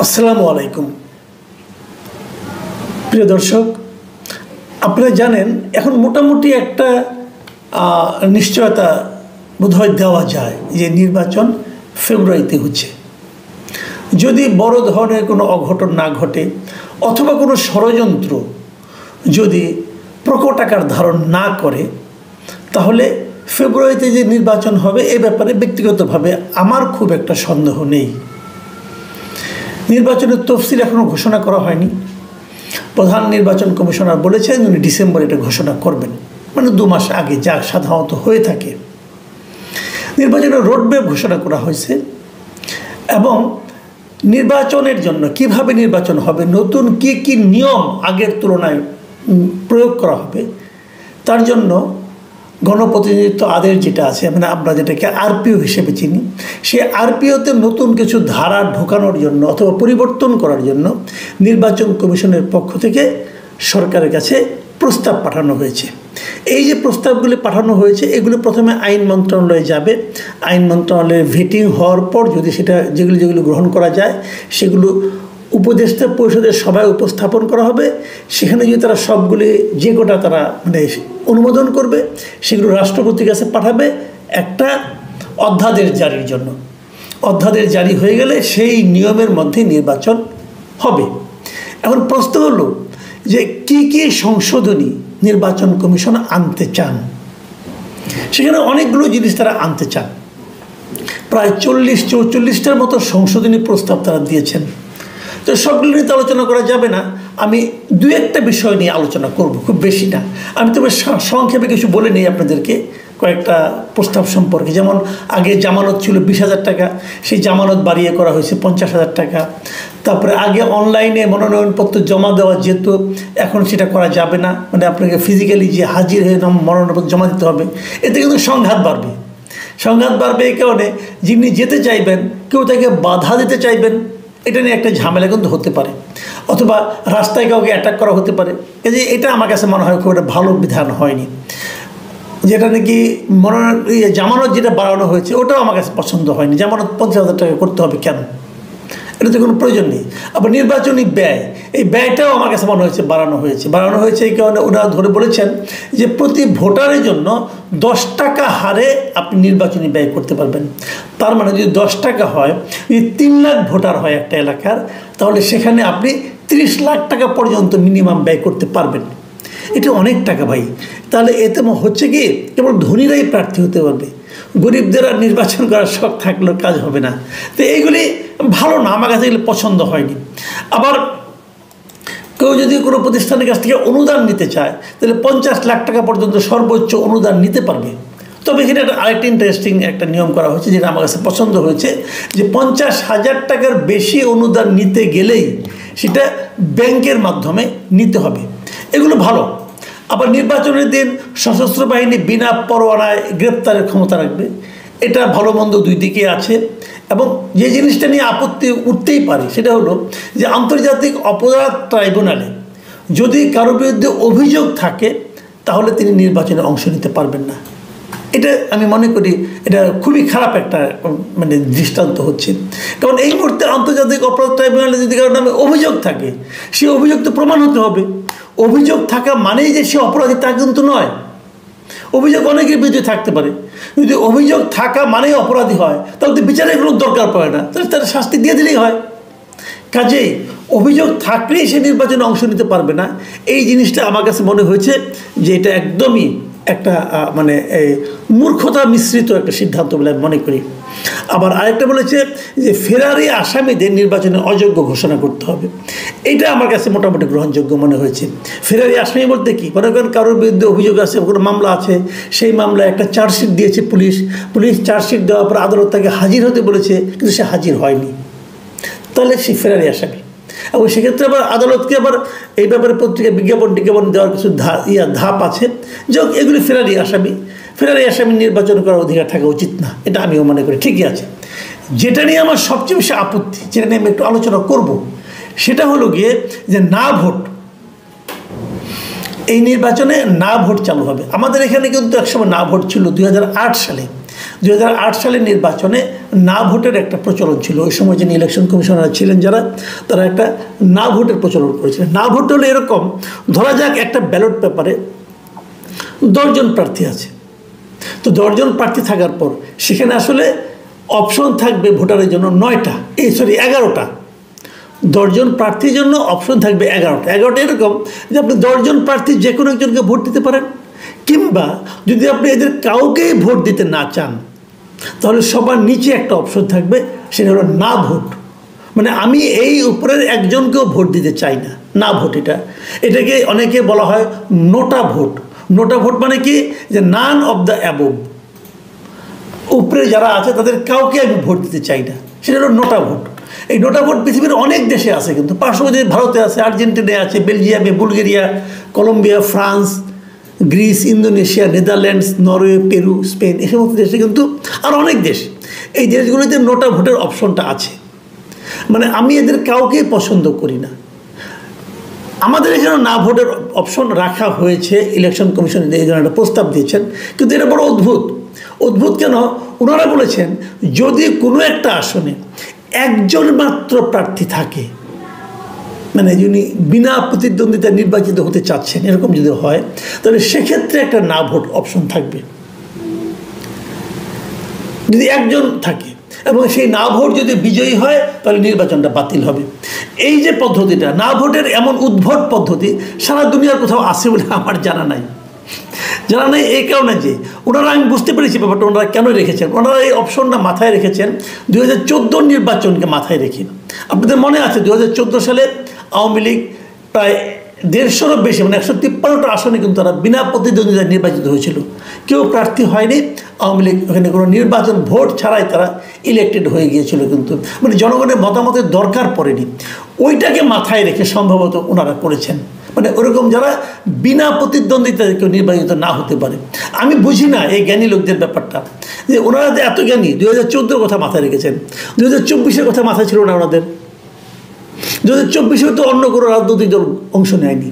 আসসালামু আলাইকুম প্রিয় দর্শক, আপনারা জানেন এখন মোটামুটি একটা নিশ্চয়তা বোধহয় দেওয়া যায় যে নির্বাচন ফেব্রুয়ারিতে হচ্ছে। যদি বড় ধরনের কোনো অঘটন না ঘটে অথবা কোনো ষড়যন্ত্র যদি প্রকট আকার ধারণ না করে, তাহলে ফেব্রুয়ারিতে যে নির্বাচন হবে এ ব্যাপারে ব্যক্তিগতভাবে আমার খুব একটা সন্দেহ নেই। নির্বাচনের তফসিল এখনও ঘোষণা করা হয়নি। প্রধান নির্বাচন কমিশনার বলেছেন উনি ডিসেম্বরে এটা ঘোষণা করবেন, মানে 2 মাস আগে, যা সাধারণত হয়ে থাকে। নির্বাচনের রোডম্যাপ ঘোষণা করা হয়েছে এবং নির্বাচনের জন্য কিভাবে নির্বাচন হবে, নতুন কি কি নিয়ম আগের তুলনায় প্রয়োগ করা হবে, তার জন্য গণপ্রতিনিধিত্ব আদেশ যেটা আছে, মানে আমরা যেটাকে আরপিও হিসেবে চিনি, সেই আরপিওতে নতুন কিছু ধারা ঢোকানোর জন্য অথবা পরিবর্তন করার জন্য নির্বাচন কমিশনের পক্ষ থেকে সরকারের কাছে প্রস্তাব পাঠানো হয়েছে। এই যে প্রস্তাবগুলি পাঠানো হয়েছে এগুলো প্রথমে আইন মন্ত্রণালয়ে যাবে। আইন মন্ত্রণালয়ের ভেটিং হওয়ার পর যদি সেটা যেগুলো গ্রহণ করা যায় সেগুলো উপদেষ্টা পরিষদের সভায় উপস্থাপন করা হবে। সেখানে যদি তারা সবগুলি যে কোটা তারা মানে অনুমোদন করবে, সেগুলো রাষ্ট্রপতির কাছে পাঠাবে একটা অধ্যাদেশ জারির জন্য। অধ্যাদেশ জারি হয়ে গেলে সেই নিয়মের মধ্যে নির্বাচন হবে। এখন প্রশ্ন হলো যে কি কি সংশোধনী নির্বাচন কমিশন আনতে চান। সেখানে অনেকগুলো জিনিস তারা আনতে চান, প্রায় 40-44টার মতো সংশোধনী প্রস্তাব তারা দিয়েছেন। তো সবগুলো নিয়ে তো আলোচনা করা যাবে না, আমি 2-1টা বিষয় নিয়ে আলোচনা করব, খুব বেশি না। আমি তবে সংক্ষেপে কিছু বলে নিই আপনাদেরকে কয়েকটা প্রস্তাব সম্পর্কে। যেমন আগে জামানত ছিল 20,000 টাকা, সেই জামানত বাড়িয়ে করা হয়েছে 50,000 টাকা। তারপরে আগে অনলাইনে মনোনয়নপত্র জমা দেওয়া যেত, এখন সেটা করা যাবে না, মানে আপনাকে ফিজিক্যালি যে হাজির হয়ে মনোনয়নপত্র জমা দিতে হবে। এতে কিন্তু সংঘাত বাড়বে। সংঘাত বাড়বে এই কারণে যিনি যেতে চাইবেন কেউ তাকে বাধা দিতে চাইবেন, এটা নিয়ে একটা ঝামেলা কিন্তু হতে পারে, অথবা রাস্তায় কাউকে অ্যাটাক করা হতে পারে। এই যে এটা আমার কাছে মনে হয় খুব একটা ভালো বিধান হয়নি। যেটা নাকি জামানত যেটা বাড়ানো হয়েছে ওটাও আমার কাছে পছন্দ হয়নি। জামানত 50,000 টাকা করতে হবে কেন? এটাতে কোনো প্রয়োজন নেই। আবার নির্বাচনী ব্যয়, এই ব্যয়টাও আমার কাছে মনে হয়েছে বাড়ানো হয়েছে এই কারণে ওনারা ধরে বলেছেন যে প্রতি ভোটারের জন্য 10 টাকা হারে আপনি নির্বাচনী ব্যয় করতে পারবেন। তার মানে যদি 10 টাকা হয়, যদি 3 লাখ ভোটার হয় একটা এলাকার, তাহলে সেখানে আপনি 30 লাখ টাকা পর্যন্ত মিনিমাম ব্যয় করতে পারবেন। এটা অনেক টাকা ভাই। তাহলে এতে হচ্ছে কি কেবল ধনীরাই প্রার্থী হতে পারবে, গরিবদের আর নির্বাচন করার শখ থাকলেও কাজ হবে না। তো এইগুলি ভালো না, আমার কাছে এগুলো পছন্দ হয়নি। আবার কেউ যদি কোনো প্রতিষ্ঠানের কাছ থেকে অনুদান নিতে চায় তাহলে 50 লাখ টাকা পর্যন্ত সর্বোচ্চ অনুদান নিতে পারবে। তবে এখানে আরেকটা ইন্টারেস্টিং একটা নিয়ম করা হয়েছে যেটা আমার কাছে পছন্দ হয়েছে, যে 50,000 টাকার বেশি অনুদান নিতে গেলেই সেটা ব্যাংকের মাধ্যমে নিতে হবে। এগুলো ভালো। আবার নির্বাচনের দিন সশস্ত্র বাহিনী বিনা পরোয়ানায় গ্রেপ্তারের ক্ষমতা রাখবে, এটা ভালো মন্দ দুই দিকে আছে। এবং যে জিনিসটা নিয়ে আপত্তি উঠতেই পারে সেটা হলো যে আন্তর্জাতিক অপরাধ ট্রাইব্যুনালে যদি কারোর বিরুদ্ধে অভিযোগ থাকে তাহলে তিনি নির্বাচনে অংশ নিতে পারবেন না। এটা আমি মনে করি এটা খুবই খারাপ একটা মানে দৃষ্টান্ত হচ্ছে। কারণ এই মুহূর্তে আন্তর্জাতিক অপরাধ ট্রাইব্যুনালে যদি কারোর নামে অভিযোগ থাকে, সেই অভিযোগ তো প্রমাণ হতে হবে। অভিযোগ থাকা মানেই যে সে অপরাধী তা কিন্তু নয়। অভিযোগ অনেকের বিরুদ্ধে থাকতে পারে, যদি অভিযোগ থাকা মানেই অপরাধী হয় তাহলে তো বিচারের কোনো দরকার পড়ে না, তাহলে তার শাস্তি দিয়ে দিলেই হয়। কাজেই অভিযোগ থাকলেই সে নির্বাচনে অংশ নিতে পারবে না, এই জিনিসটা আমার কাছে মনে হয়েছে যে এটা একদমই একটা মানে মূর্খতা মিশ্রিত একটা সিদ্ধান্ত বলে আমি মনে করি। আবার আরেকটা বলেছে যে ফেরারি আসামিদের নির্বাচনে অযোগ্য ঘোষণা করতে হবে। এটা আমার কাছে মোটামুটি গ্রহণযোগ্য মনে হয়েছে। ফেরারি আসামি বলতে কি, মনে করেন কারোর বিরুদ্ধে অভিযোগ আছে, কোনো মামলা আছে, সেই মামলায় একটা চার্জশিট দিয়েছে পুলিশ চার্জশিট দেওয়ার পর আদালত তাকে হাজির হতে বলেছে কিন্তু সে হাজির হয়নি, তাহলে সে ফেরারি আসামি। এবং সেক্ষেত্রে আবার আদালতকে আবার এই ব্যাপারে পত্রিকায় বিজ্ঞাপন দেওয়ার কিছু ধাপ আছে। যাক, এগুলি ফেরারি আসামি নির্বাচন করার অধিকার থাকা উচিত না, এটা আমিও মনে করি। ঠিকই আছে। যেটা নিয়ে আমার সবচেয়ে বেশি আপত্তি, যেটা নিয়ে আমি একটু আলোচনা করব, সেটা হলো গিয়ে যে না ভোট। এই নির্বাচনে না ভোট চালু হবে। আমাদের এখানে কিন্তু একসময় না ভোট ছিল 2008 সালে। 2008 সালের নির্বাচনে না ভোটের একটা প্রচলন ছিল। ওই সময় যিনি ইলেকশন কমিশনার ছিলেন যারা, তারা একটা না ভোটের প্রচলন করেছিলেন। না ভোট হলে এরকম, ধরা যাক একটা ব্যালট পেপারে 10 জন প্রার্থী আছে, তো 10 জন প্রার্থী থাকার পর সেখানে আসলে অপশন থাকবে ভোটারের জন্য 11টা। 10 জন প্রার্থীর জন্য অপশন থাকবে 11টা এরকম যে আপনি 10 জন প্রার্থী যে কোনো একজনকে ভোট দিতে পারেন, কিংবা যদি আপনি এদের কাউকেই ভোট দিতে না চান তাহলে সবার নিচে একটা অপশন থাকবে, সেটা হলো না ভোট। মানে আমি এই উপরের একজনকেও ভোট দিতে চাই না, না ভোট। এটাকে অনেকে বলা হয় নোটা ভোট। নোটা ভোট মানে কি, যে নান অফ দ্য অ্যাবোভ, উপরে যারা আছে তাদের কাউকে আমি ভোট দিতে চাই না, সেটা হলো নোটা ভোট। এই নোটা ভোট পৃথিবীর অনেক দেশে আছে, কিন্তু পার্শ্ববর্তী ভারতে আছে, আর্জেন্টিনায় আছে, বেলজিয়ামে, Bulgaria, Colombia, France, Greece, Indonesia, Netherlands, Norway, Peru, Spain, এই সমস্ত দেশে কিন্তু আর অনেক দেশ, এই দেশগুলোতে নোটা ভোটের অপশনটা আছে। মানে আমি এদের কাউকেই পছন্দ করি না। আমাদের এখানে না ভোটের অপশন রাখা হয়েছে, ইলেকশন কমিশন এই ধরনের একটা প্রস্তাব দিয়েছেন, কিন্তু এটা বড় অদ্ভুত কেন? ওনারা বলেছেন যদি কোনো একটা আসনে একজন মাত্র প্রার্থী থাকে, মানে যিনি বিনা প্রতিদ্বন্দ্বিতায় নির্বাচিত হতে চাচ্ছেন, এরকম যদি হয় তাহলে সেক্ষেত্রে একটা না ভোট অপশন থাকবে। যদি একজন থাকে এবং সেই না ভোট যদি বিজয়ী হয় তাহলে নির্বাচনটা বাতিল হবে। এই যে পদ্ধতিটা, না ভোটের এমন উদ্ভট পদ্ধতি সারা দুনিয়ার কোথাও আছে বলে আমার জানা নাই। এই কারণে যে ওনারা, আমি বুঝতে পেরেছি ব্যাপারটা ওনারা কেন রেখেছেন। ওনারা এই অপশনটা মাথায় রেখেছেন 2014 নির্বাচনকে মাথায় রেখে। আপনাদের মনে আছে 2014 সালে আওয়ামী লীগ প্রায় 150-এরও বেশি, মানে 153টা আসনে কিন্তু তারা বিনা প্রতিদ্বন্দ্বিতায় নির্বাচিত হয়েছিল। কেউ প্রার্থী হয়নি, আওয়ামী লীগ ওখানে কোনো নির্বাচন ভোট ছাড়াই তারা ইলেক্টেড হয়ে গিয়েছিল। কিন্তু মানে জনগণের মতামতের দরকার পড়েনি, ওইটাকে মাথায় রেখে সম্ভবত ওনারা করেছেন। মানে ওরকম যারা বিনা প্রতিদ্বন্দ্বিতায় কেউ নির্বাচিত না হতে পারে। আমি বুঝি না এই জ্ঞানী লোকদের ব্যাপারটা, যে ওনারা এত জ্ঞানী। 2014 কথা মাথায় রেখেছেন, 2024 কথা মাথায় ছিল না ওনাদের। 2024 তো অন্য কোনো রাজনৈতিক দল অংশ নেয়নি।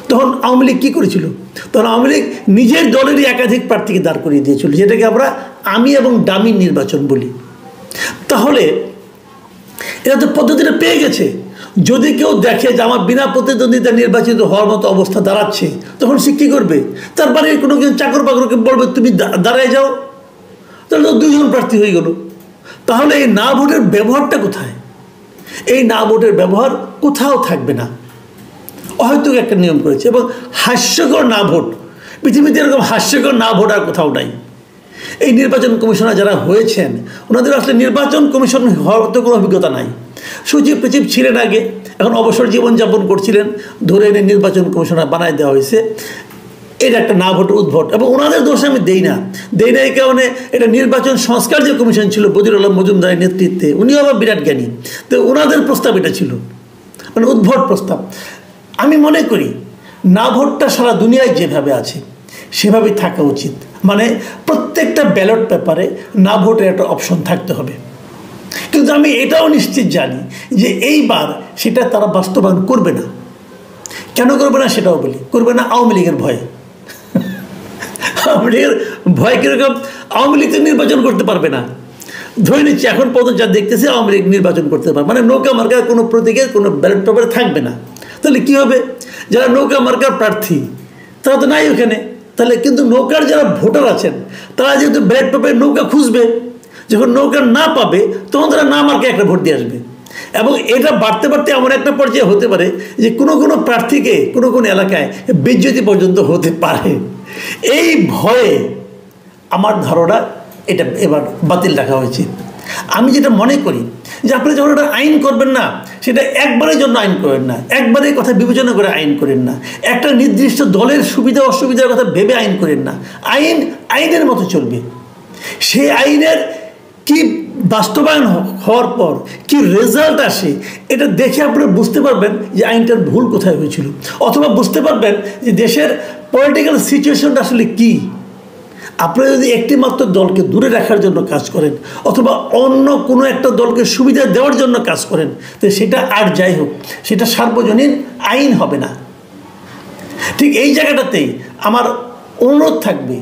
তখন আওয়ামী লীগ কী করেছিল? তখন আওয়ামী লীগ নিজের দলেরই একাধিক প্রার্থীকে দাঁড় করিয়ে দিয়েছিল, যেটাকে আমরা আমি এবং ডামি নির্বাচন বলি। তাহলে এরা তো পদ্ধতিটা পেয়ে গেছে। যদি কেউ দেখে যে আমার বিনা প্রতিদ্বন্দ্বিতা নির্বাচিত হওয়ার মতো অবস্থা দাঁড়াচ্ছে, তখন সে কী করবে? তার বাড়ির কোনো চাকর বাকরকে বলবে তুমি দাঁড়ায় যাও, তাহলে তো 2 জন প্রার্থী হয়ে গেল। তাহলে এই না ভোটের ব্যবহারটা কোথায়? এই না ভোটের ব্যবহার কোথাও থাকবে না। হয়তো একটা নিয়ম করেছে, এবং হাস্যকর না ভোট, পৃথিবীতে এরকম হাস্যকর না ভোট আর কোথাও নাই। এই নির্বাচন কমিশনার যারা হয়েছেন ওনাদের আসলে নির্বাচন কমিশন হওয়ার তো কোনো অভিজ্ঞতা নাই। সচিব ছিলেন আগে, এখন অবসর জীবনযাপন করছিলেন, ধরে এনে নির্বাচন কমিশনার বানায় দেওয়া হয়েছে। এটা একটা না ভোট উদ্ভট, এবং ওনাদের দোষ আমি দেই না এই কারণে এটা নির্বাচন সংস্কার যে কমিশন ছিল বদিউল আলম মজুমদারের নেতৃত্বে, উনিও আবার বিরাট জ্ঞানী, তো ওনাদের প্রস্তাব এটা ছিল, মানে উদ্ভট প্রস্তাব। আমি মনে করি না ভোটটা সারা দুনিয়ায় যেভাবে আছে সেভাবেই থাকা উচিত। মানে প্রত্যেকটা ব্যালট পেপারে না ভোটের একটা অপশন থাকতে হবে। কিন্তু আমি এটাও নিশ্চিত জানি যে এইবার সেটা তারা বাস্তবায়ন করবে না। কেন করবে না সেটাও বলি। করবে না আওয়ামী লীগের ভয়ে। আওয়ামী লীগের ভয় কীরকম? আওয়ামী লীগ তো নির্বাচন করতে পারবে না। ধরে নিচ্ছি এখন পর্যন্ত যা দেখতেছে আওয়ামী লীগ নির্বাচন করতে পারবে, মানে নৌকা মার্কার কোনো প্রতীকের কোনো ব্যালট পেপারে থাকবে না। তাহলে কী হবে? যারা নৌকা মার্কার প্রার্থী তারা তো নাই ওখানে। তাহলে কিন্তু নৌকার যারা ভোটার আছেন তারা যেহেতু ব্যালট পেপারে নৌকা খুঁজবে, যখন নৌকা না পাবে তখন তারা না মার্কে একটা ভোট দিয়ে আসবে। এবং এটা বাড়তে এমন একটা পর্যায়ে হতে পারে যে কোনো প্রার্থীকে কোনো এলাকায় বেজ্জতি পর্যন্ত হতে পারে। এই ভয়ে আমার ধারণা এটা এবার বাতিল রাখা হয়েছে। আমি যেটা মনে করি যে আপনি যখন একটা আইন করবেন না, সেটা একবারের জন্য আইন করেন না, একবারের কথা বিবেচনা করে আইন করেন না, একটা নির্দিষ্ট দলের সুবিধা অসুবিধার কথা ভেবে আইন করেন না। আইনের মতো চলবে। সেই আইনের কি বাস্তবায়ন হওয়ার পর কি রেজাল্ট আসে এটা দেখে আপনারা বুঝতে পারবেন যে আইনটার ভুল কোথায় হয়েছিল, অথবা বুঝতে পারবেন যে দেশের পলিটিক্যাল সিচুয়েশনটা আসলে কী। আপনারা যদি একটি মাত্র দলকে দূরে রাখার জন্য কাজ করেন, অথবা অন্য কোনো একটা দলকে সুবিধা দেওয়ার জন্য কাজ করেন, তো সেটা আর যাই হোক সেটা সার্বজনীন আইন হবে না। ঠিক এই জায়গাটাতেই আমার অনুরোধ থাকবে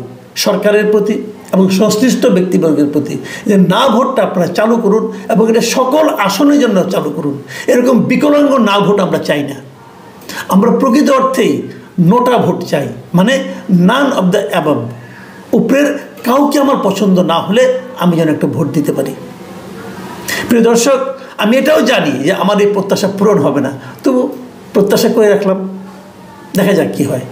সরকারের প্রতি, এবং সংশ্লিষ্ট ব্যক্তিবর্গের প্রতি যে না ভোটটা আপনারা চালু করুন এবং এটা সকল আসনের জন্য চালু করুন। এরকম বিকলাঙ্গ না ভোট আমরা চাই না। আমরা প্রকৃত অর্থেই নোটা ভোট চাই, মানে নান অব দ্য অ্যাবভ। উপরের কাউকে আমার পছন্দ না হলে আমি যেন একটা ভোট দিতে পারি। প্রিয় দর্শক, আমি এটাও জানি যে আমার এই প্রত্যাশা পূরণ হবে না, তবু প্রত্যাশা করে রাখলাম, দেখা যাক কী হয়।